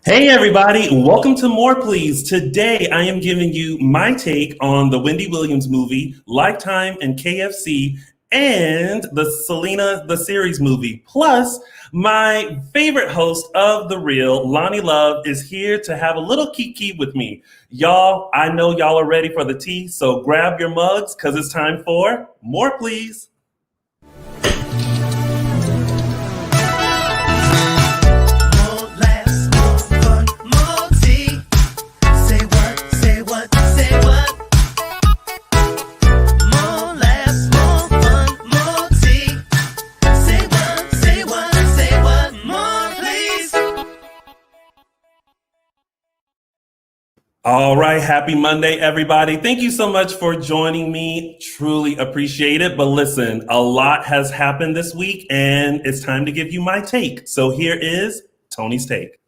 Hey everybody, welcome to More Please. Today I am giving you my take on the Wendy Williams movie, Lifetime and KFC, and the Selena Series movie. Plus, my favorite host of The Real, Loni Love, is here to have a little kiki with me. Y'all, I know y'all are ready for the tea, so grab your mugs because it's time for More Please. All right, happy Monday, everybody. Thank you so much for joining me. Truly appreciate it. But listen, a lot has happened this week, and it's time to give you my take. So here is Tony's take.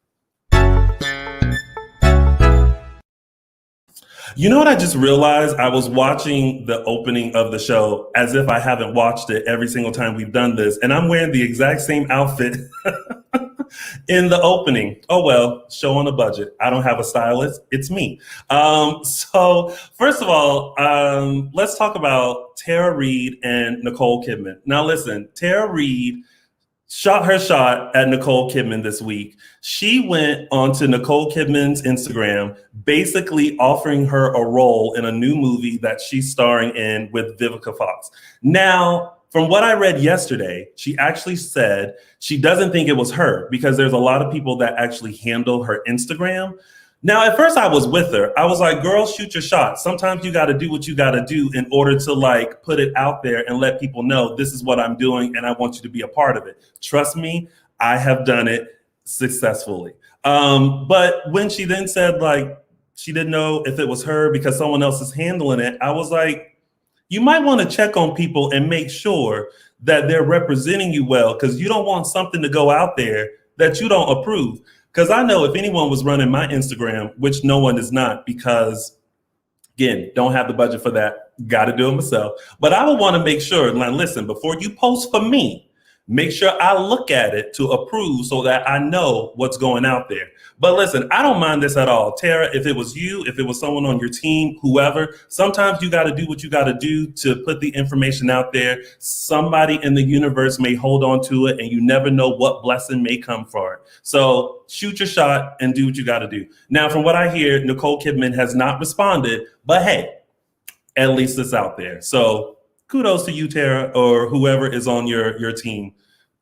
You know what I just realized? I was watching the opening of the show as if I haven't watched it every single time we've done this, and I'm wearing the exact same outfit in the opening. Oh well, show on a budget. I don't have a stylist. It's me. So first of all, let's talk about Tara Reid and Nicole Kidman. Now listen, Tara Reid shot her shot at Nicole Kidman this week. She went onto Nicole Kidman's Instagram, basically offering her a role in a new movie that she's starring in with Vivica Fox. Now, from what I read yesterday, she actually said she doesn't think it was her because there's a lot of people that actually handle her Instagram. Now, at first I was with her. I was like, girl, shoot your shot. Sometimes you got to do what you got to do in order to like put it out there and let people know this is what I'm doing and I want you to be a part of it. Trust me, I have done it successfully. But when she then said like she didn't know if it was her because someone else is handling it, I was like, you might want to check on people and make sure that they're representing you well, because you don't want something to go out there that you don't approve. Because I know if anyone was running my Instagram, which no one is not, because again, don't have the budget for that, got to do it myself. But I would want to make sure, like, listen, before you post for me, make sure I look at it to approve so that I know what's going out there. But listen, I don't mind this at all. Tara, if it was you, if it was someone on your team, whoever, sometimes you got to do what you got to do to put the information out there. Somebody in the universe may hold on to it and you never know what blessing may come for it. So shoot your shot and do what you got to do. Now, from what I hear, Nicole Kidman has not responded, but hey, at least it's out there. So kudos to you, Tara, or whoever is on your team.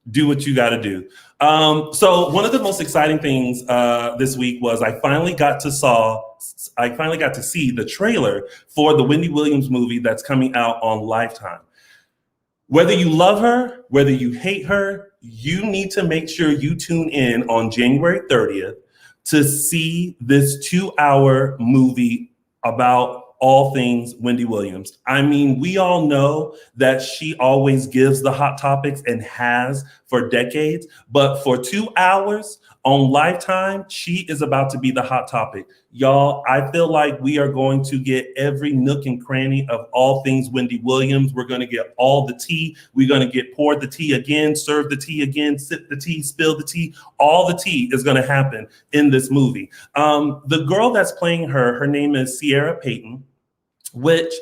Do what you got to do. So one of the most exciting things this week was I finally got to see the trailer for the Wendy Williams movie that's coming out on Lifetime. Whether you love her, whether you hate her, you need to make sure you tune in on January 30th to see this 2-hour movie about all things Wendy Williams. I mean, we all know that she always gives the hot topics and has for decades, but for 2 hours on Lifetime, she is about to be the hot topic. Y'all, I feel like we are going to get every nook and cranny of all things Wendy Williams. We're going to get all the tea. We're going to get poured the tea again, serve the tea again, sip the tea, spill the tea. All the tea is going to happen in this movie. The girl that's playing her name is Sierra Payton, which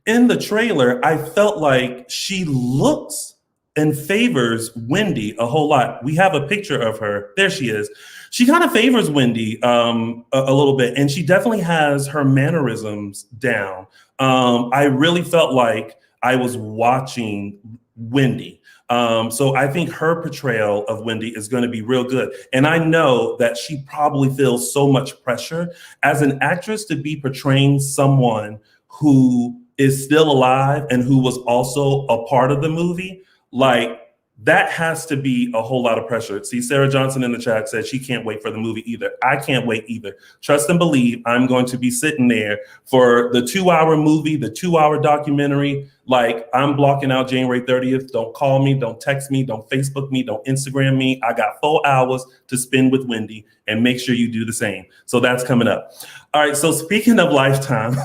in the trailer, I felt like she looks and favors Wendy a whole lot. We have a picture of her. There she is. She kind of favors Wendy a little bit, and she definitely has her mannerisms down. I really felt like I was watching Wendy. So I think her portrayal of Wendy is going to be real good. And I know that she probably feels so much pressure as an actress to be portraying someone who is still alive and who was also a part of the movie. Like, that has to be a whole lot of pressure. See, Sarah Johnson in the chat said she can't wait for the movie either. I can't wait either. Trust and believe I'm going to be sitting there for the 2-hour movie, the 2-hour documentary. Like, I'm blocking out January 30th. Don't call me, don't text me, don't Facebook me, don't Instagram me. I got 4 hours to spend with Wendy, and make sure you do the same. So that's coming up. All right, so speaking of Lifetime,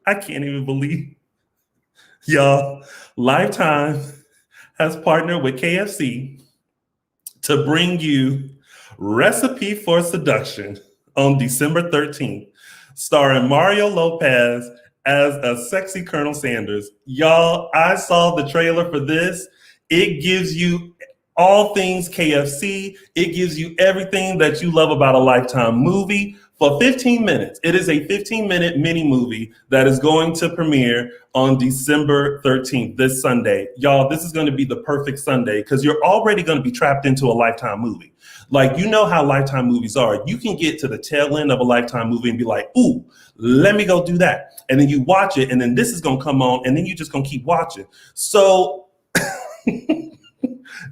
I can't even believe, y'all, Lifetime has partnered with KFC to bring you Recipe for Seduction on December 13th, starring Mario Lopez as a sexy Colonel Sanders. Y'all, I saw the trailer for this. It gives you all things KFC. It gives you everything that you love about a Lifetime movie for 15 minutes. It is a 15-minute mini movie that is going to premiere on December 13th, this Sunday. Y'all, this is going to be the perfect Sunday because you're already going to be trapped into a Lifetime movie. Like, you know how Lifetime movies are. You can get to the tail end of a Lifetime movie and be like, ooh, let me go do that. And then you watch it, and then this is going to come on, and then you're just going to keep watching. So,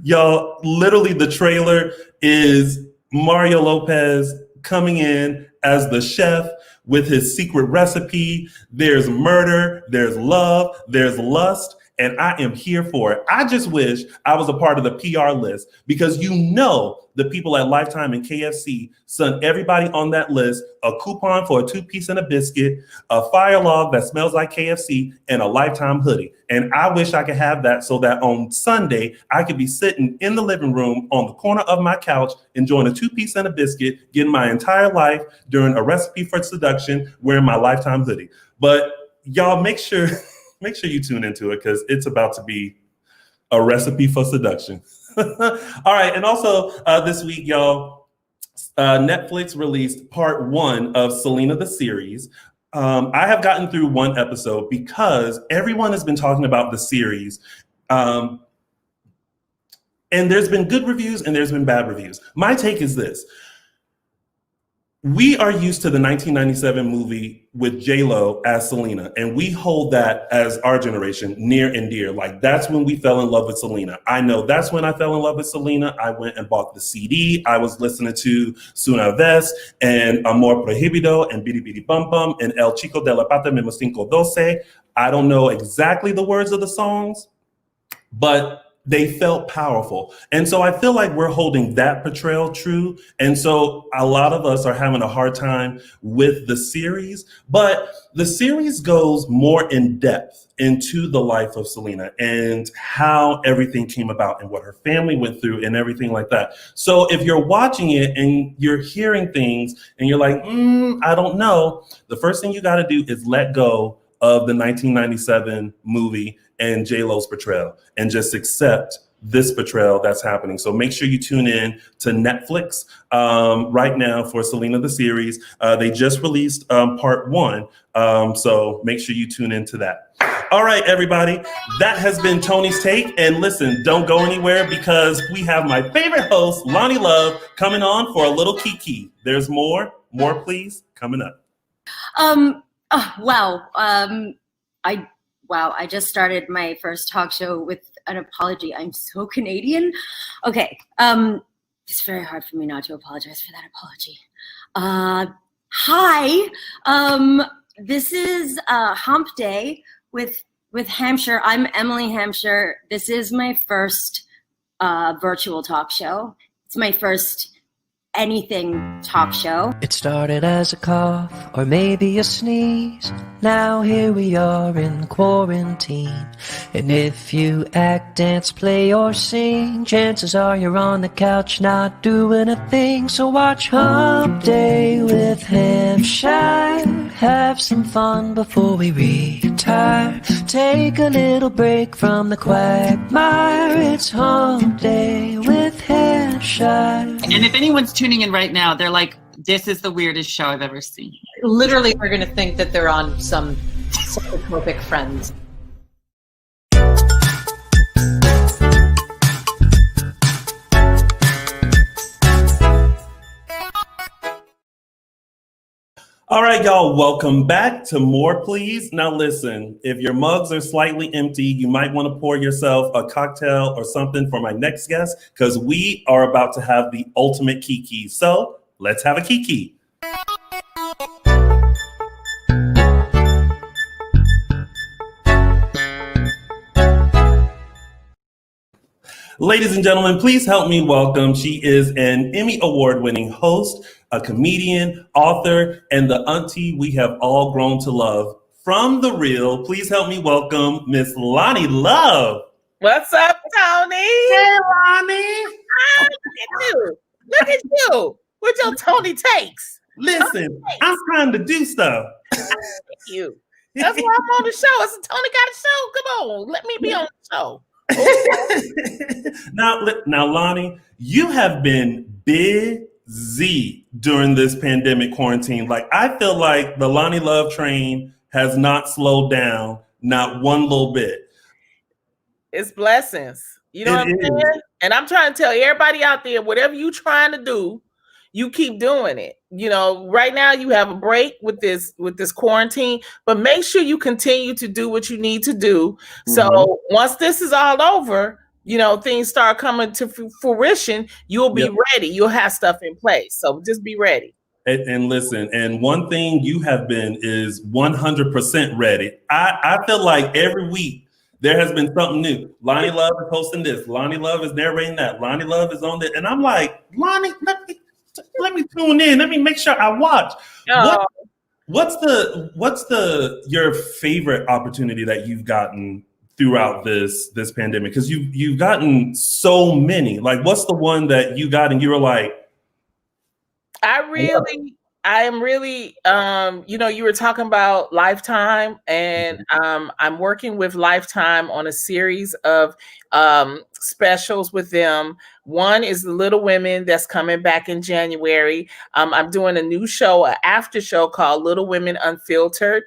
y'all, literally the trailer is Mario Lopez coming in as the chef with his secret recipe. There's murder, there's love, there's lust, and I am here for it. I just wish I was a part of the PR list because you know the people at Lifetime and KFC sent everybody on that list a coupon for a 2-piece and a biscuit, a fire log that smells like KFC, and a Lifetime hoodie. And I wish I could have that so that on Sunday, I could be sitting in the living room on the corner of my couch, enjoying a 2-piece and a biscuit, getting my entire life during a recipe for seduction, wearing my Lifetime hoodie. But y'all make sure you tune into it because it's about to be a recipe for seduction. All right. And also this week, y'all, Netflix released part 1 of Selena the series. I have gotten through 1 episode because everyone has been talking about the series. And there's been good reviews and there's been bad reviews. My take is this. We are used to the 1997 movie with J-Lo as Selena, and we hold that as our generation near and dear. Like, that's when we fell in love with Selena. I know that's when I fell in love with Selena. I went and bought the CD. I was listening to Una Vez and Amor Prohibido and Bidi Bidi Bum Bum and El Chico de la Pata Memo Cinco Doce. I don't know exactly the words of the songs, but they felt powerful. And so I feel like we're holding that portrayal true. And so a lot of us are having a hard time with the series, but the series goes more in depth into the life of Selena and how everything came about and what her family went through and everything like that. So if you're watching it and you're hearing things and you're like, I don't know, the first thing you got to do is let go of the 1997 movie and J-Lo's portrayal and just accept this portrayal that's happening. So make sure you tune in to Netflix right now for Selena the series. They just released part 1. So make sure you tune into that. All right, everybody, that has been Tony's Take. And listen, don't go anywhere because we have my favorite host, Loni Love, coming on for a little kiki. There's more please, coming up. I just started my first talk show with an apology. I'm so Canadian. Okay. It's very hard for me not to apologize for that apology. Hi. This is Hump Day with Hampshire. I'm Emily Hampshire. This is my first virtual talk show. It's my first anything talk show. It started as a cough or maybe a sneeze. Now here we are in quarantine. And if you act, dance, play, or sing, chances are you're on the couch not doing a thing. So watch Hump Day with Hampshire. Have some fun before we retire. Take a little break from the quagmire. It's Hump Day with Hampshire. And if anyone's tuning in right now, they're like, this is the weirdest show I've ever seen. Literally, we're going to think that they're on some psychotropic Friends. All right, y'all, welcome back to More Please. Now listen, if your mugs are slightly empty, you might want to pour yourself a cocktail or something for my next guest because we are about to have the ultimate kiki. So let's have a kiki. Ladies and gentlemen, please help me welcome. She is an Emmy Award-winning host, a comedian, author, and the auntie we have all grown to love. From The Real, please help me welcome Miss Loni Love. What's up, Tony? Hey, Loni. Hi, look at you. Look at you with your Tony takes. Listen, I'm trying to do stuff. You. That's why I'm on the show. I said, Tony got a show. Come on, let me be on the show. Now, Loni, you have been busy during this pandemic quarantine. Like, I feel like the Loni Love train has not slowed down, not one little bit. It's blessings. You know what I'm saying? And I'm trying to tell everybody out there, whatever you trying to do, you keep doing it. You know, right now you have a break with this quarantine, but make sure you continue to do what you need to do. Mm-hmm. So once this is all over, you know, things start coming to fruition, you'll be ready. You'll have stuff in place. So just be ready. And listen, and one thing you have been is 100% ready. I feel like every week there has been something new. Loni Love is posting this. Loni Love is narrating that. Loni Love is on this. And I'm like, Loni, let me tune in. Let me make sure I watch. What's your favorite opportunity that you've gotten throughout this pandemic? Because you've gotten so many. Like, what's the one that you got and you were like, I am really, you know, you were talking about Lifetime, and I'm working with Lifetime on a series of specials with them. One is the Little Women that's coming back in January. I'm doing a new show, an after show called Little Women Unfiltered,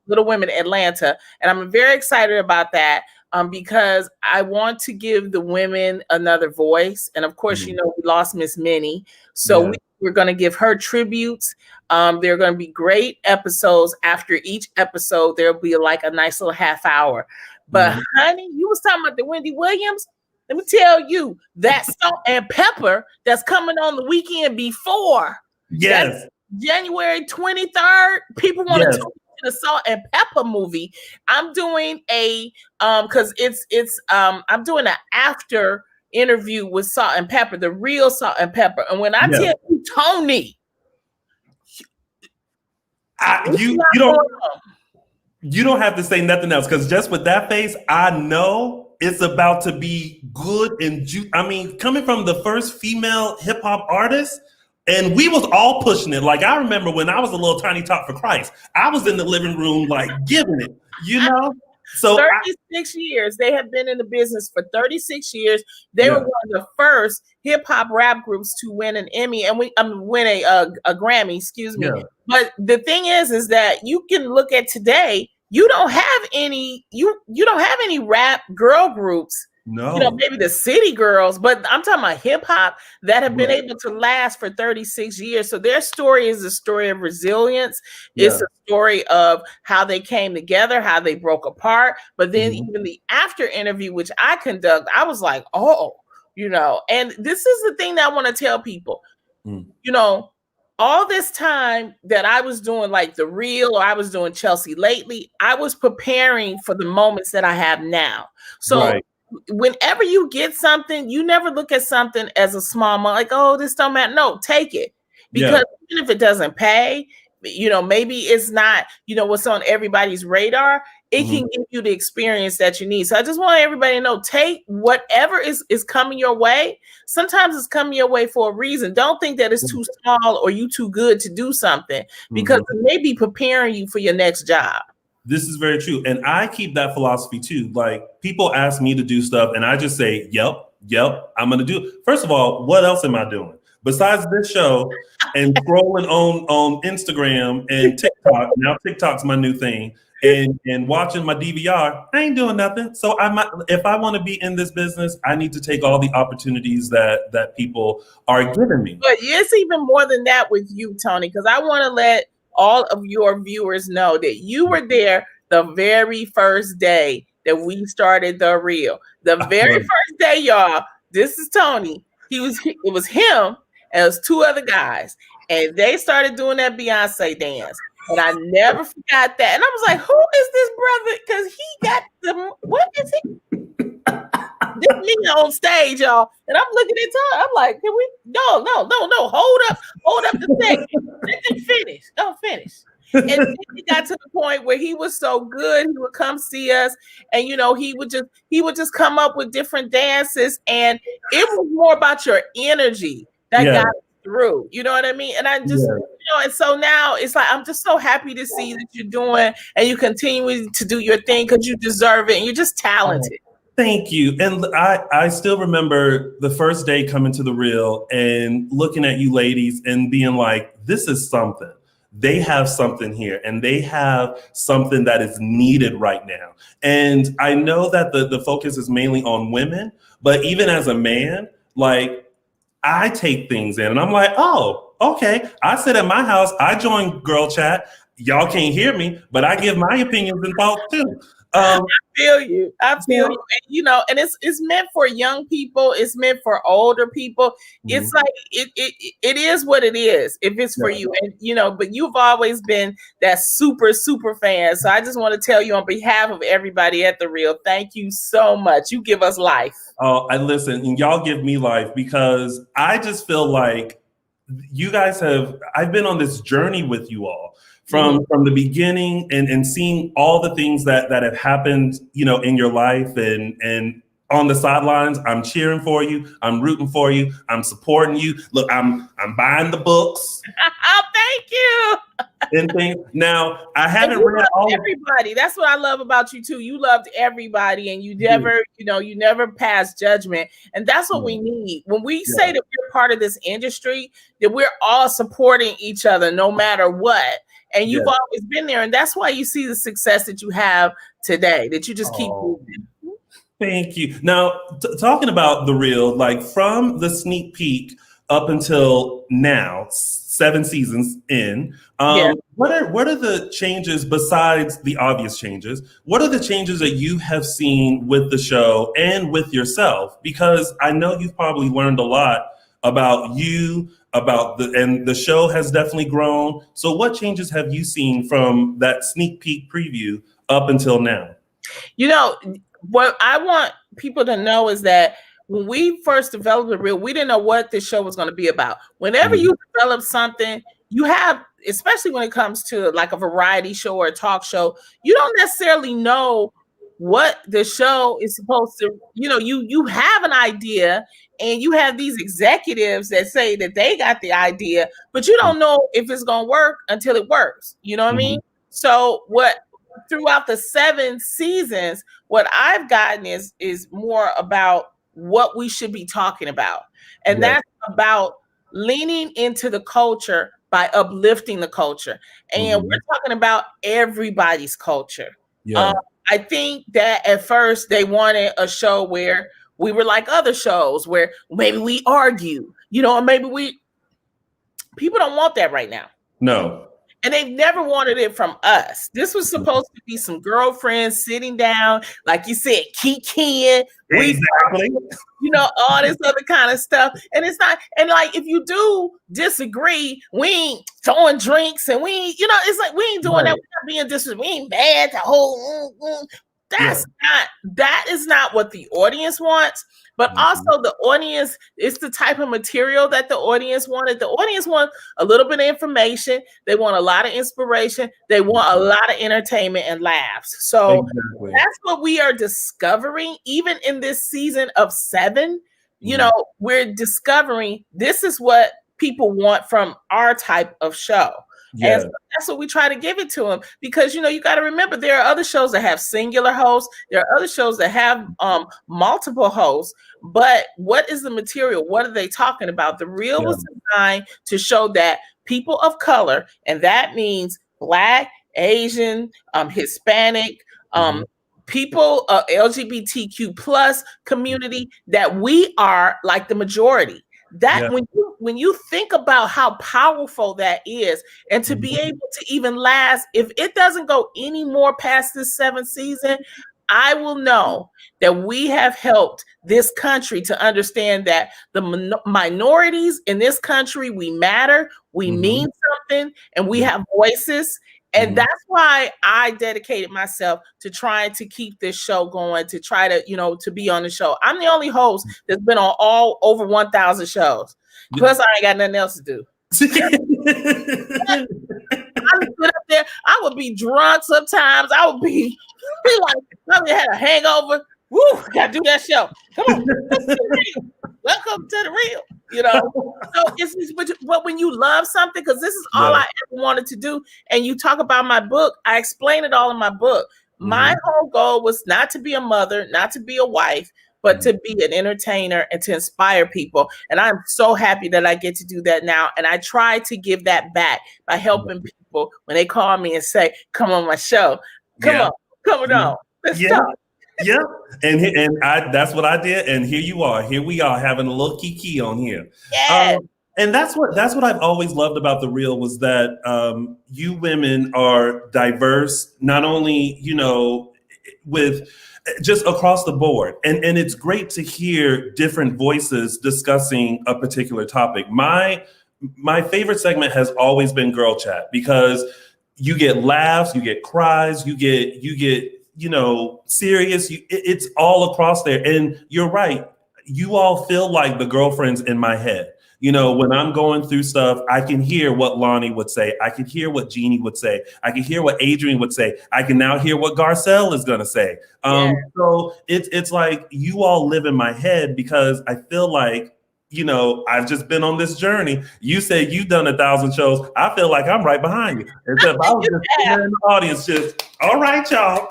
Little Women Atlanta. And I'm very excited about that. Because I want to give the women another voice. And of course, you know, we lost Miss Minnie. So we're going to give her tributes. There are going to be great episodes. After each episode, there'll be like a nice little half hour. But honey, you was talking about the Wendy Williams. Let me tell you, that Salt and Pepper that's coming on the weekend before. Yes. January 23rd. People want to talk the Salt and Pepper movie. I'm doing a because I'm doing an after interview with Salt and Pepper, the real Salt and Pepper. And when I tell you, Tony, you don't have to say nothing else, because just with that face, I know it's about to be good and I mean, coming from the first female hip hop artist. And we was all pushing it. Like, I remember when I was a little tiny Talk for Christ, I was in the living room, like, giving it, you know? So 36 years. They have been in the business for 36 years. They were one of the first hip hop rap groups to win an Emmy and win a Grammy, excuse me. Yeah. But the thing is that you can look at today, you don't have any rap girl groups. No, you know, maybe the City Girls, but I'm talking about hip hop that have been able to last for 36 years. So their story is a story of resilience. It's a story of how they came together, how they broke apart. But then even the after interview, which I conduct, I was like, oh, you know, and this is the thing that I want to tell people, you know, all this time that I was doing like the Real, or I was doing Chelsea Lately, I was preparing for the moments that I have now. So whenever you get something, you never look at something as a small money, like, oh, this don't matter. No, take it. Because even if it doesn't pay, you know, maybe it's not, you know, what's on everybody's radar, it can give you the experience that you need. So I just want everybody to know, take whatever is coming your way. Sometimes it's coming your way for a reason. Don't think that it's too small or you too good to do something, because it may be preparing you for your next job. This is very true. And I keep that philosophy too. Like, people ask me to do stuff and I just say, yep, I'm going to do it. First of all, what else am I doing? Besides this show and scrolling on Instagram and TikTok, now TikTok's my new thing, and watching my DVR, I ain't doing nothing. So if I want to be in this business, I need to take all the opportunities that people are giving me. But it's even more than that with you, Tony, because I want to let all of your viewers know that you were there the very first day that we started The Real. The very first day, y'all. This is Tony. It was him and it was two other guys, and they started doing that Beyonce dance. And I never forgot that. And I was like, who is this brother? Because he got what is he? This nigga on stage, y'all. And I'm looking at Tony. I'm like, can we? No. Hold up the thing. Let them finish. Don't finish. And then he got to the point where he was so good, he would come see us, and you know, he would just come up with different dances, and it was more about your energy that got us through. You know what I mean? And I just, and so now it's like, I'm just so happy to see that you're doing and you continue to do your thing because you deserve it and you're just talented. Thank you. And I still remember the first day coming to the Real and looking at you ladies and being like, this is something. They have something here and they have something that is needed right now. And I know that the focus is mainly on women, but even as a man, like I take things in and I'm like, oh, okay. I sit at my house, I join girl chat. Y'all can't hear me, but I give my opinions and thoughts too. I feel you. And, and it's meant for young people. It's meant for older people. It's like it is what it is. If it's for you, and but you've always been that super fan. So I just want to tell you on behalf of everybody at the Real, thank you so much. You give us life. Oh, I listen, and y'all give me life because I just feel like you guys I've been on this journey with you all. From the beginning and seeing all the things that have happened, in your life and on the sidelines, I'm cheering for you. I'm rooting for you. I'm supporting you. Look, I'm buying the books. Oh, thank you. And things. Now, I haven't read all everybody. That's what I love about you too. You loved everybody and you never, you never passed judgment. And that's what we need. When we say that we're part of this industry, that we're all supporting each other no matter what. And you've always been there. And that's why you see the success that you have today, that you just keep moving. Thank you. Now, talking about the Real, like from the sneak peek up until now, 7 seasons in, what are the changes besides the obvious changes? What are the changes that you have seen with the show and with yourself? Because I know you've probably learned a lot about you, and the show has definitely grown. So what changes have you seen from that sneak peek preview up until now? What I want people to know is that when we first developed the Real, we didn't know what this show was going to be about. Whenever you develop something, you have, especially when it comes to like a variety show or a talk show, you don't necessarily know what the show is supposed to, you have an idea and you have these executives that say that they got the idea, but you don't know if it's going to work until it works. You know what I mean? So throughout the 7 seasons, what I've gotten is more about what we should be talking about. And that's about leaning into the culture by uplifting the culture. And we're talking about everybody's culture. I think that at first they wanted a show where we were like other shows where maybe we argue, and maybe people don't want that right now. No. And they've never wanted it from us. This was supposed to be some girlfriends sitting down, like you said, kikiing. Exactly. All this other kind of stuff. And it's not, and like, if you do disagree, we ain't throwing drinks and we ain't, it's like, we ain't doing that. We're not being disrespectful. We ain't bad to hold. That is not what the audience wants. But also the audience, it's the type of material that the audience wanted. The audience wants a little bit of information. They want a lot of inspiration. They want a lot of entertainment and laughs. So that's what we are discovering. Even in this season of 7, we're discovering this is what people want from our type of show. And so that's what we try to give it to them because, you got to remember there are other shows that have singular hosts. There are other shows that have multiple hosts. But what is the material? What are they talking about? The Real was designed to show that people of color, and that means Black, Asian, Hispanic, people, LGBTQ plus community, that we are like the majority. That when you think about how powerful that is, and to be able to even last, if it doesn't go any more past this 7th season, I will know that we have helped this country to understand that the minorities in this country, we matter, we mean something, and we have voices. And that's why I dedicated myself to trying to keep this show going, to try to, to be on the show. I'm the only host that's been on all over 1,000 shows. Plus, I ain't got nothing else to do. I would sit up there. I would be drunk sometimes. I would be like, I had a hangover. Woo, gotta do that show. Come on. Welcome to the Real. you know. So but when you love something, because this is all I ever wanted to do, and you talk about my book, I explain it all in my book. My whole goal was not to be a mother, not to be a wife, but to be an entertainer and to inspire people. And I'm so happy that I get to do that now. And I try to give that back by helping people when they call me and say, come on my show. Come on. Let's talk. Yeah. And that's what I did. And here you are. Here we are having a little kiki on here. Yeah. And that's what I've always loved about The Real was that you women are diverse, not only, you know, with just across the board. And it's great to hear different voices discussing a particular topic. My favorite segment has always been Girl Chat, because you get laughs, you get cries, you get, you know, serious. It's all across there. And you're right. You all feel like the girlfriends in my head. You know, when I'm going through stuff, I can hear what Loni would say. I can hear what Jeannie would say. I can hear what Adrienne would say. I can now hear what Garcelle is going to say. So it's like you all live in my head, because I feel like, you know, I've just been on this journey. You say you've done 1,000 shows. I feel like I'm right behind you. Except I was just sitting there in the audience, just, all right, y'all.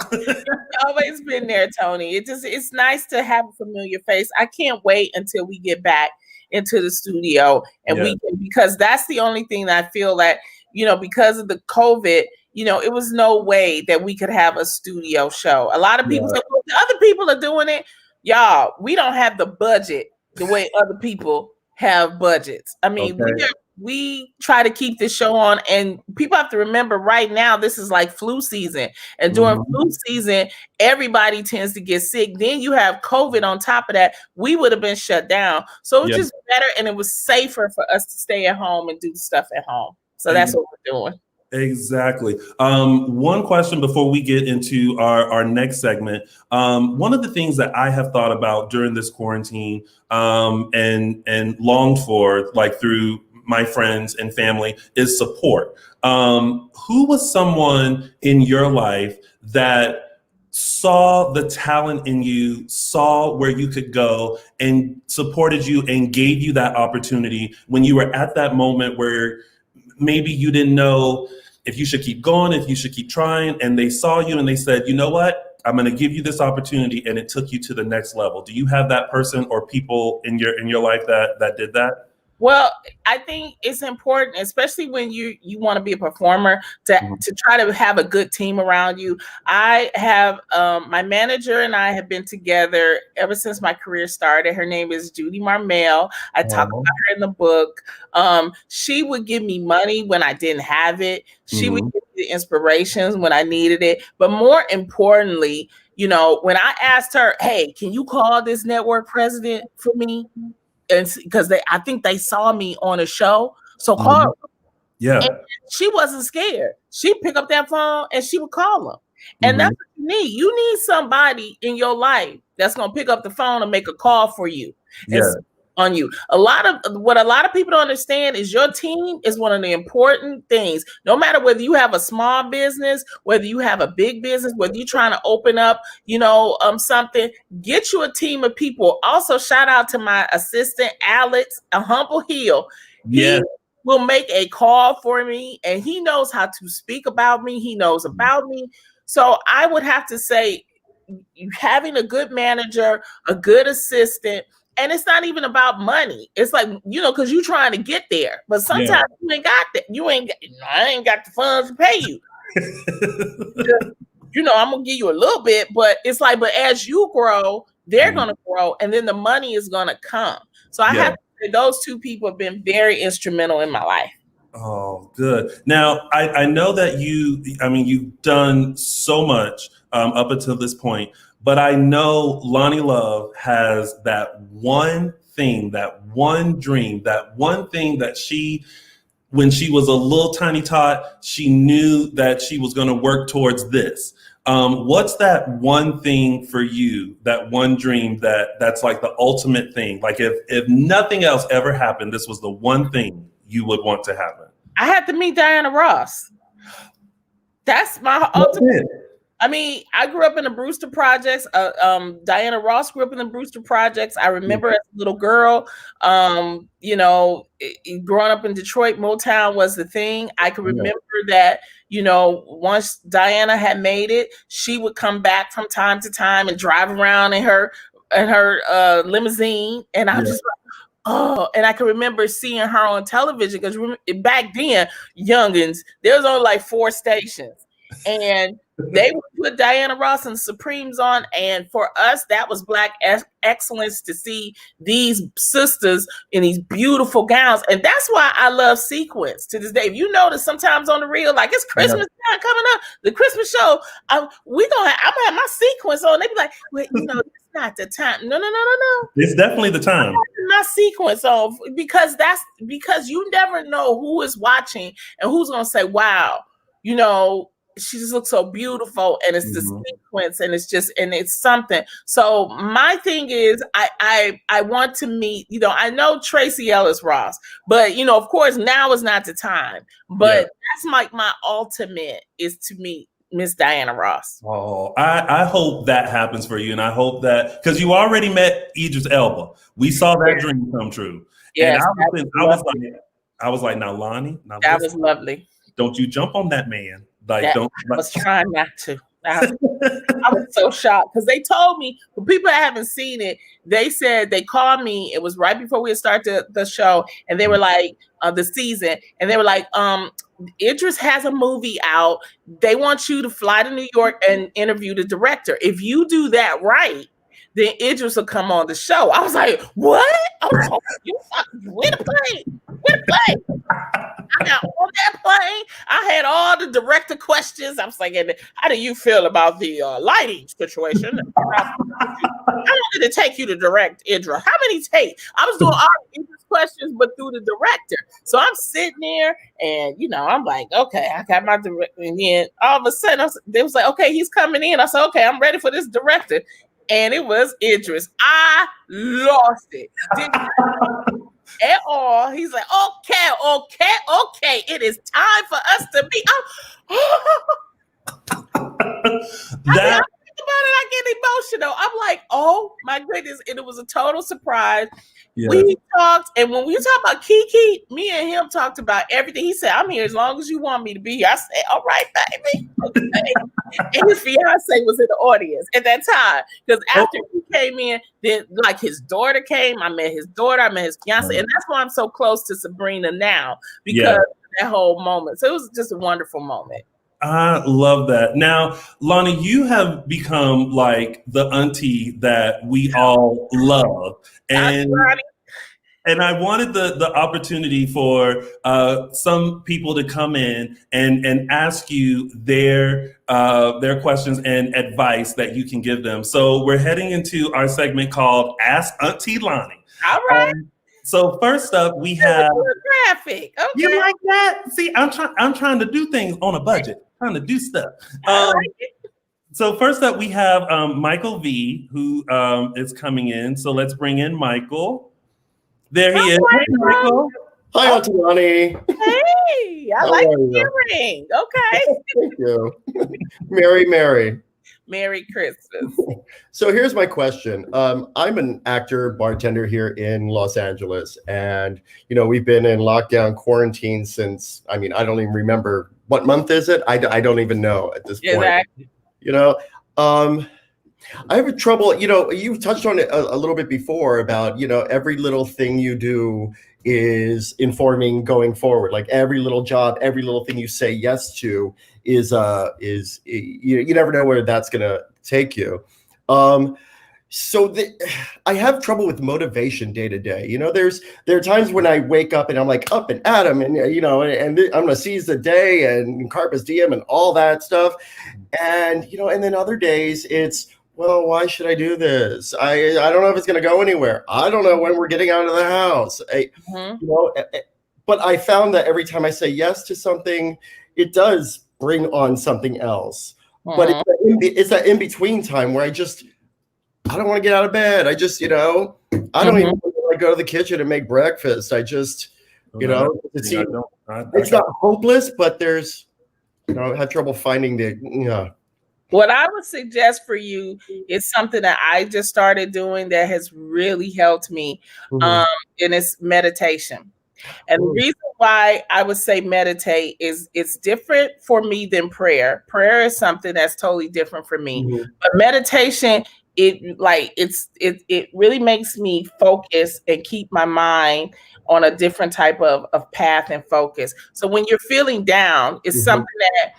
Always been there, Tony. It's nice to have a familiar face. I can't wait until we get back into the studio and we can, because that's the only thing that I feel that, you know, because of the COVID, you know, it was no way that we could have a studio show. A lot of people say, well, the other people are doing it. Y'all, we don't have the budget the way other people have budgets. I mean, we try to keep this show on, and people have to remember right now, this is like flu season. And during flu season, everybody tends to get sick. Then you have COVID on top of that. We would have been shut down. So it was just better, and it was safer for us to stay at home and do stuff at home. So that's what we're doing. Exactly. One question before we get into our next segment. One of the things that I have thought about during this quarantine and longed for, like through my friends and family, is support. Who was someone in your life that saw the talent in you, saw where you could go, and supported you and gave you that opportunity when you were at that moment where maybe you didn't know if you should keep going, if you should keep trying, and they saw you and they said, you know what, I'm going to give you this opportunity, and it took you to the next level? Do you have that person or people in your life that did that? Well, I think it's important, especially when you want to be a performer, to try to have a good team around you. I have my manager and I have been together ever since my career started. Her name is Judy Marmel. I talk about her in the book. She would give me money when I didn't have it. She would give me the inspirations when I needed it. But more importantly, you know, when I asked her, hey, can you call this network president for me? And because I think they saw me on a show, so call them. Yeah. And she wasn't scared. She'd pick up that phone and she would call them. And that's what you need. You need somebody in your life that's gonna pick up the phone and make a call for you. On you. What a lot of people don't understand is your team is one of the important things. No matter whether you have a small business, whether you have a big business, whether you're trying to open up, you know, something, get you a team of people. Also, shout out to my assistant, Alex, a humble heel. He will make a call for me, and he knows how to speak about me. He knows about me. So I would have to say, having a good manager, a good assistant. And it's not even about money. It's like, you know, because you're trying to get there. But sometimes you ain't got that. I ain't got the funds to pay you. You know, I'm going to give you a little bit. But it's like, but as you grow, they're going to grow. And then the money is going to come. So I have to say those two people have been very instrumental in my life. Oh, good. Now, I know that you've done so much up until this point. But I know Loni Love has that one thing, that one dream, that one thing that when she was a little tiny tot, she knew that she was going to work towards this. What's that one thing for you, that one dream that's like the ultimate thing? Like if nothing else ever happened, this was the one thing you would want to happen. I had to meet Diana Ross. That's my ultimate. I mean, I grew up in the Brewster Projects. Diana Ross grew up in the Brewster Projects. I remember as a little girl, you know, growing up in Detroit, Motown was the thing. I can remember that, you know, once Diana had made it, she would come back from time to time and drive around in her limousine, and I'm just like, oh, and I can remember seeing her on television because back then, youngins, there was only like 4 stations, and they would put Diana Ross and Supremes on, and for us, that was Black excellence to see these sisters in these beautiful gowns, and that's why I love Sequence to this day. If you notice, sometimes on the Real, like it's Christmas time coming up, the Christmas show, I'm gonna have my Sequence on. They be like, well, you know, it's not the time. No. It's definitely the time. My Sequence on because you never know who is watching and who's gonna say, wow, you know, she just looks so beautiful, and it's the sequence, and it's something. So my thing is, I want to meet, you know, I know Tracy Ellis Ross, but you know, of course, now is not the time. But that's like my ultimate is to meet Miss Diana Ross. Oh, I hope that happens for you, and I hope that because you already met Idris Elba, we saw that dream come true. Yes, and I was like, now Loni, that was lovely. Don't you jump on that man. Like, I was trying not to. I was so shocked because they told me, for people that haven't seen it, they said they called me. It was right before we started the show, and they were like, the season, and they were like, Idris has a movie out. They want you to fly to New York and interview the director. If you do that right, then Idris will come on the show. I was like, what? I was like, you where the plane? Where the plane? I got on that plane. I had all the director questions. I was like, how do you feel about the lighting situation? I wanted to take you to direct Idris. How many takes? I was doing all the Idris questions, but through the director. So I'm sitting there, and you know, I'm like, okay, I got my director. And then all of a sudden, they was like, okay, he's coming in. I said, okay, I'm ready for this director. And it was Idris. I lost it. At all. He's like, okay. It is time for us to be. I think about it, I get emotional. I'm like, oh my goodness. And it was a total surprise. Yeah. We talked, and when we talked about Kiki, me and him talked about everything. He said, I'm here as long as you want me to be here. I said, all right, baby. Okay. And his fiance was in the audience at that time. Because after he came in, then like his daughter came. I met his daughter, I met his fiance. And that's why I'm so close to Sabrina now, because of that whole moment. So it was just a wonderful moment. I love that. Now, Loni, you have become like the auntie that we all love. And I wanted the opportunity for some people to come in and ask you their questions and advice that you can give them. So we're heading into our segment called Ask Auntie Loni. All right. So first up, we have graphic. Okay. You like that? See, I'm trying to do things on a budget. Trying to do stuff. So first up, we have Michael V, who is coming in. So let's bring in Michael. There he is. Hey, Michael. Hi, Auntie Loni. Hey, I like the earring. Okay. Thank you. Merry Christmas. So here's my question. I'm an actor, bartender here in Los Angeles. And, you know, we've been in lockdown quarantine since, I mean, I don't even remember. What month is it? I don't even know at this point. Exactly. You know, I have trouble, you know, you touched on it a little bit before about, you know, every little thing you do is informing going forward. Like every little job, every little thing you say yes to is you never know where that's going to take you. So I have trouble with motivation day to day. You know, there are times when I wake up and I'm like up and at 'em, and you know, and I'm gonna seize the day and carpe diem and all that stuff, and you know, and then other days it's, well, why should I do this? I don't know if it's gonna go anywhere. I don't know when we're getting out of the house. You know, but I found that every time I say yes to something, it does bring on something else. But it's that in between time where I don't want to get out of bed. I just, you know, I don't even want to go to the kitchen and make breakfast. I just, you know, it's not hopeless, but there's, you know, I have trouble finding the, you know, What I would suggest for you is something that I just started doing that has really helped me, and it's meditation. And the reason why I would say meditate is it's different for me than prayer. Prayer is something that's totally different for me. But meditation, it really makes me focus and keep my mind on a different type of path and focus. So when you're feeling down, it's something that,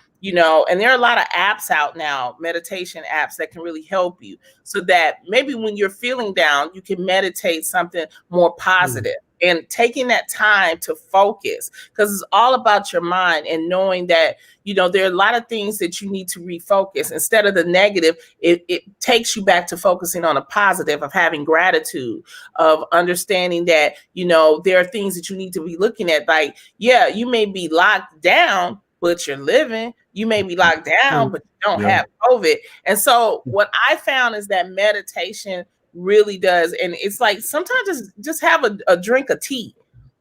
and there are a lot of apps out now, meditation apps that can really help you, so that maybe when you're feeling down, you can meditate something more positive. And taking that time to focus, because it's all about your mind, and knowing that, there are a lot of things that you need to refocus. Instead of the negative, it takes you back to focusing on a positive, of having gratitude, of understanding that, there are things that you need to be looking at. Like, yeah, you may be locked down, but you're living. You may be locked down, but you don't have COVID. And so what I found is that meditation really does. And it's like, sometimes just have a drink of tea,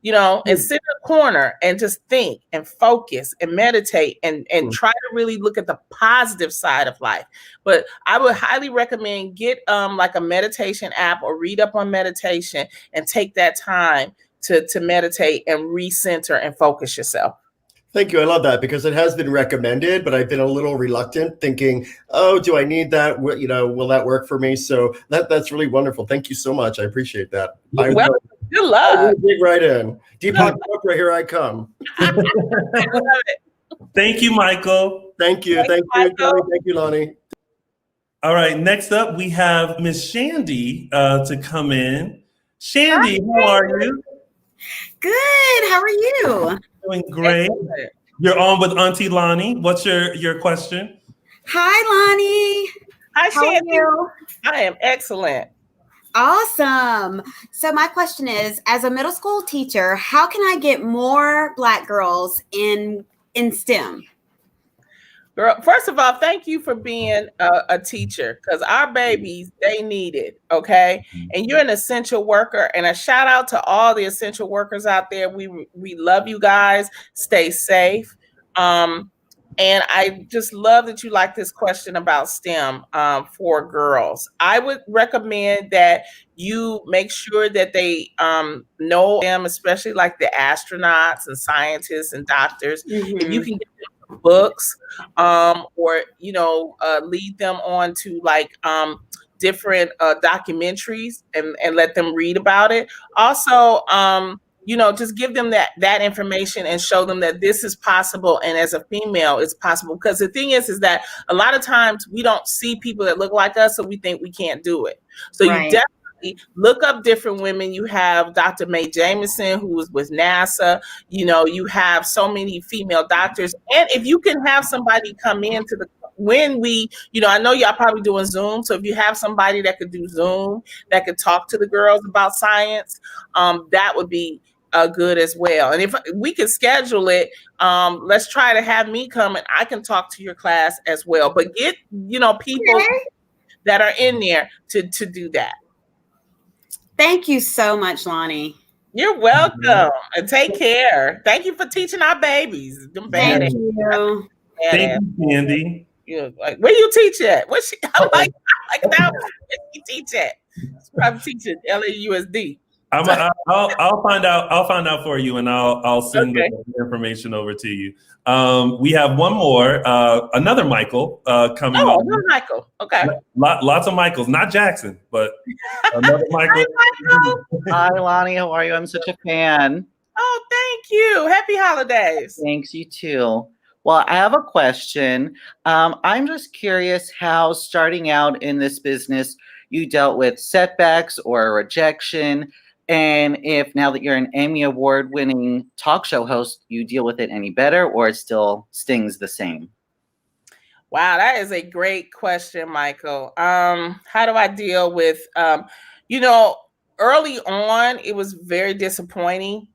and sit in a corner and just think and focus and meditate and try to really look at the positive side of life. But I would highly recommend get like a meditation app, or read up on meditation, and take that time to meditate and recenter and focus yourself. Thank you. I love that, because it has been recommended, but I've been a little reluctant, thinking, oh, do I need that? Will that work for me? So that's really wonderful. Thank you so much. I appreciate that. Well, good luck. Dig right in. Deepak Chopra, here I come. I love it. Thank you, Michael. Thank you. Thank you, Kelly. Thank you, Loni. All right, next up, we have Miss Shandy to come in. Shandy, how are you? Good. How are you? Doing great. You're on with Auntie Loni. What's your question? Hi, Loni. Hi, How are Shandy. you? I am excellent. Awesome. So my question is, as a middle school teacher, how can I get more Black girls in STEM? Girl, first of all, thank you for being a teacher, because our babies, they need it, okay? And you're an essential worker, and a shout out to all the essential workers out there. We love you guys. Stay safe. And I just love that you like this question about STEM for girls. I would recommend that you make sure that they know them, especially like the astronauts and scientists and doctors. If you can get them books, or lead them on to like different documentaries and let them read about it. Also, just give them that information and show them that this is possible, and as a female, it's possible. Because the thing is that a lot of times we don't see people that look like us, so we think we can't do it. So you definitely look up different women. You have Dr. Mae Jameson, who was with NASA. You have so many female doctors. And if you can have somebody come into I know y'all probably doing Zoom. So if you have somebody that could do Zoom, that could talk to the girls about science, that would be good as well. And if we can schedule it, let's try to have me come, and I can talk to your class as well. But get, people that are in there to do that. Thank you so much, Loni. You're welcome. And take care. Thank you for teaching our babies. Thank you. Thank you, Candy. Like, where you teach at? What's she? I'm like now. Where you teach at? She's probably teaching LAUSD. I'll find out. I'll find out for you, and I'll send the information over to you. We have one more, another Michael coming. Oh, another Michael. Okay. Lots of Michaels, not Jackson, but another Michael. Hi, Michael. Hi, Loni. How are you? I'm such a fan. Oh, thank you. Happy holidays. Thanks, you too. Well, I have a question. I'm just curious how, starting out in this business, you dealt with setbacks or rejection, and if now that you're an Emmy Award-winning talk show host, you deal with it any better, or it still stings the same? Wow, that is a great question, Michael. How do I deal with, early on, it was very disappointing.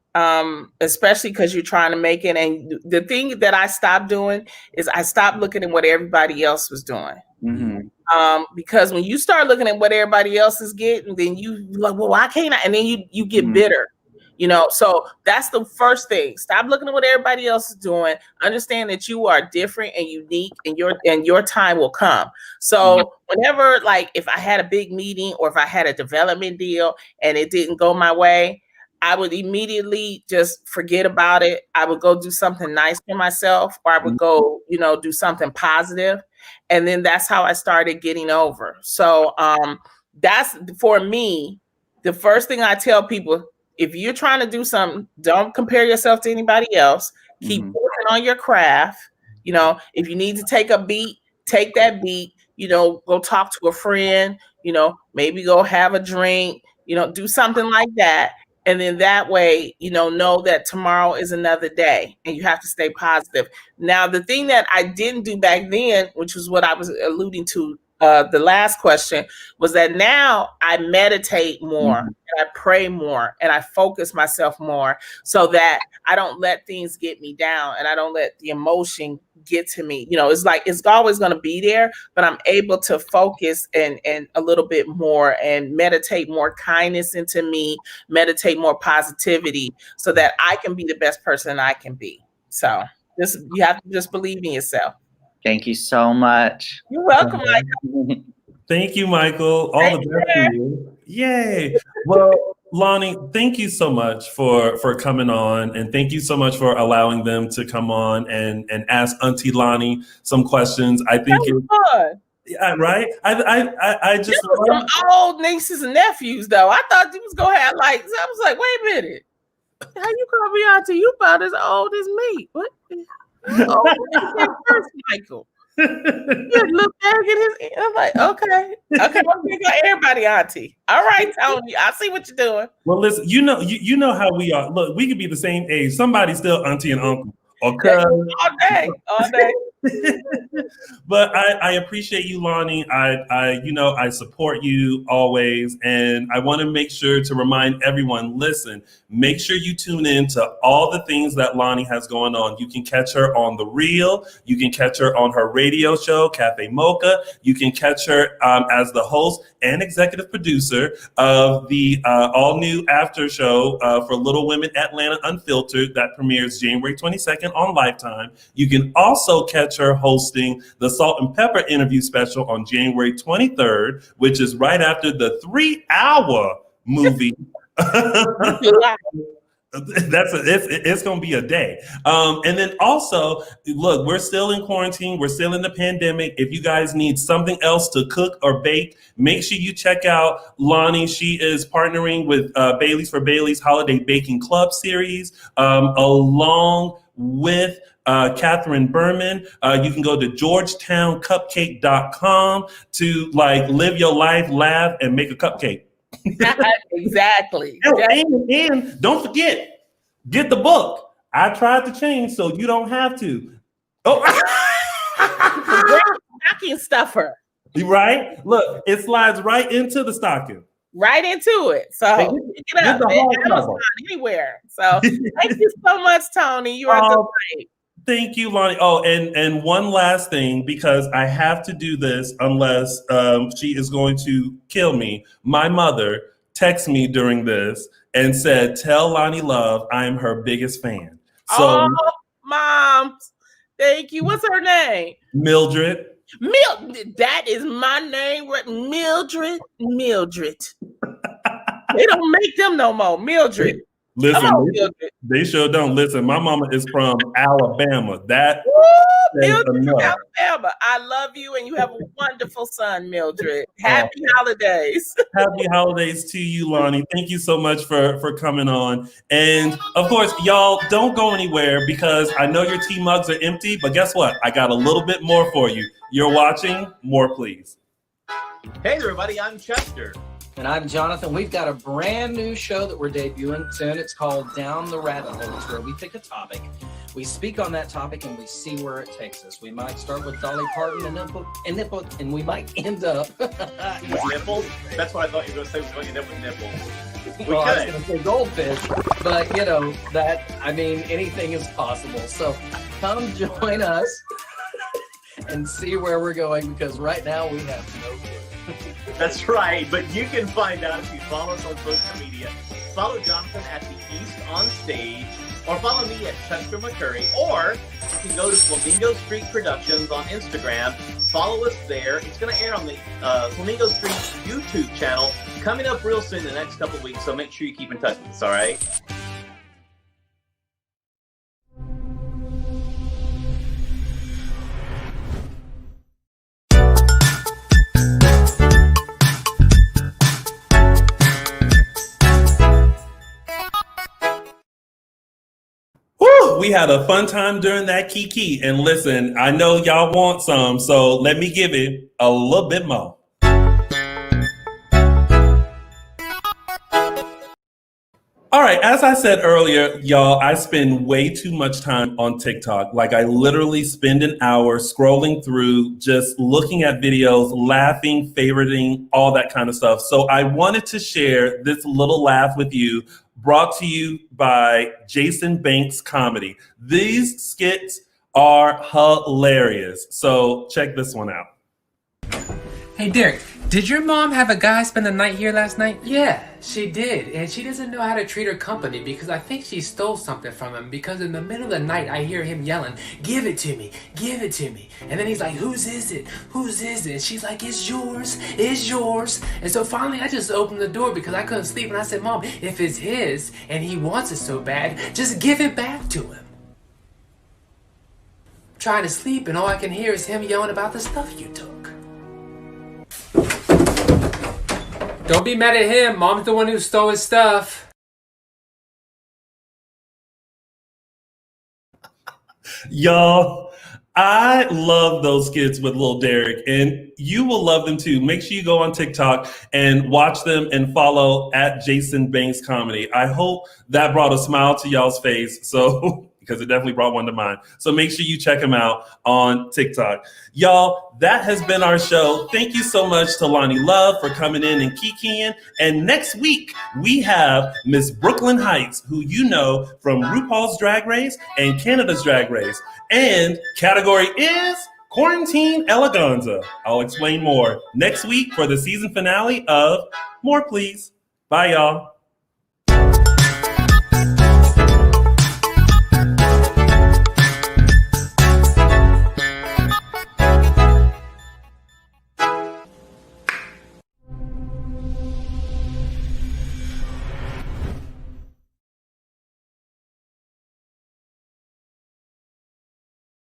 Especially because you're trying to make it. And the thing that I stopped doing is I stopped looking at what everybody else was doing. Because when you start looking at what everybody else is getting, then you like, well, why can't I? And then you get bitter. You know, so that's the first thing. Stop looking at what everybody else is doing. Understand that you are different and unique, and your time will come. So whenever, like, if I had a big meeting or if I had a development deal and it didn't go my way, I would immediately just forget about it. I would go do something nice for myself, or I would go, you know, do something positive. And then that's how I started getting over. So that's, for me, the first thing I tell people: if you're trying to do something, don't compare yourself to anybody else. Keep working on your craft. You know, if you need to take a beat, take that beat. You know, go talk to a friend. You know, maybe go have a drink. You know, do something like that. And then that way, you know that tomorrow is another day and you have to stay positive. Now, the thing that I didn't do back then, which was what I was alluding to the last question, was that now I meditate more, and I pray more, and I focus myself more so that I don't let things get me down and I don't let the emotion get to me. You know, it's like it's always going to be there, but I'm able to focus and a little bit more and meditate more kindness into me, meditate more positivity so that I can be the best person I can be. So you have to just believe in yourself. Thank you so much. You're welcome, Michael. Thank you, Michael. All the best to you. Yay. Well, Loni, thank you so much for coming on, and thank you so much for allowing them to come on and ask Auntie Loni some questions. I think it's fun. Yeah, right. I just some old nieces and nephews though. I thought you was gonna have like. I was like, wait a minute. How you call me auntie? You about as old as me? What? First, Michael. You look back at his. I'm like, okay. I'm gonna go everybody auntie. All right, Tony. I see what you're doing. Well, listen. You know how we are. Look, we could be the same age. Somebody's still auntie and uncle. Okay. All day. But I appreciate you, Loni. I support you always, and I want to make sure to remind everyone, listen, make sure you tune in to all the things that Loni has going on. You can catch her on The Real. You can catch her on her radio show, Cafe Mocha. You can catch her as the host and executive producer of the all-new after show for Little Women Atlanta Unfiltered that premieres January 22nd on Lifetime. You can also catch her hosting the Salt and Pepper interview special on January 23rd, which is right after the 3-hour movie. It's gonna be a day. And then also, look, we're still in quarantine, we're still in the pandemic. If you guys need something else to cook or bake, make sure you check out Loni. She is partnering with Bailey's for Bailey's Holiday Baking Club series, along with Catherine Berman. You can go to GeorgetownCupcake.com to live your life, laugh, and make a cupcake. Exactly. And don't forget, get the book. I tried to change so you don't have to. Oh, stocking stuffer. Right? Look, it slides right into the stocking. Right into it. So get up, Amazon, anywhere. So thank you so much, Tony. You are great. Thank you, Loni. Oh, and one last thing, because I have to do this unless she is going to kill me. My mother texted me during this and said, "Tell Loni Love I'm her biggest fan." So, Mom, thank you. What's her name? Mildred. That is my name, Mildred. They don't make them no more, Mildred. Listen, they sure don't. Listen, my mama is from Alabama. That Mildred from Alabama. I love you, and you have a wonderful son, Mildred. Happy holidays. Happy holidays to you, Loni. Thank you so much for coming on. And of course, y'all don't go anywhere because I know your tea mugs are empty, but guess what? I got a little bit more for you. You're watching More Please. Hey everybody, I'm Chester. And I'm Jonathan. We've got a brand new show that we're debuting soon. It's called Down the Rabbit Hole. It's where we pick a topic, we speak on that topic, and we see where it takes us. We might start with Dolly Parton and we might end up with nipples. That's what I thought you were going to say. We're going to end up with nipples. Well, I was going to say goldfish, but anything is possible. So come join us and see where we're going, because right now we have no clue. That's right. But you can find out if you follow us on social media. Follow Jonathan at the East on Stage, or follow me at Chester McCurry, or you can go to Flamingo Street Productions on Instagram. Follow us there. It's going to air on the Flamingo Street YouTube channel coming up real soon in the next couple of weeks, so make sure you keep in touch with us, all right? Woo! We had a fun time during that kiki. And listen, I know y'all want some, so let me give it a little bit more. All right, as I said earlier, y'all, I spend way too much time on TikTok. Like, I literally spend an hour scrolling through, just looking at videos, laughing, favoriting, all that kind of stuff. So I wanted to share this little laugh with you, brought to you by Jason Banks Comedy. These skits are hilarious. So check this one out. Hey, Derek, did your mom have a guy spend the night here last night? Yeah, she did. And she doesn't know how to treat her company because I think she stole something from him, because in the middle of the night, I hear him yelling, "Give it to me, give it to me." And then he's like, "Whose is it? Whose is it?" And she's like, "It's yours, it's yours." And so finally, I just opened the door because I couldn't sleep. And I said, "Mom, if it's his and he wants it so bad, just give it back to him." I'm trying to sleep and all I can hear is him yelling about the stuff you took. Don't be mad at him. Mom's the one who stole his stuff. Y'all, I love those skits with Lil Derek, and you will love them too. Make sure you go on TikTok and watch them and follow at Jason Banks Comedy. I hope that brought a smile to y'all's face. So because it definitely brought one to mine. So make sure you check him out on TikTok. Y'all, that has been our show. Thank you so much to Loni Love for coming in and kikiing. And next week, we have Miss Brooklyn Heights, who you know from RuPaul's Drag Race and Canada's Drag Race. And category is Quarantine Eleganza. I'll explain more next week for the season finale of More Please. Bye, y'all.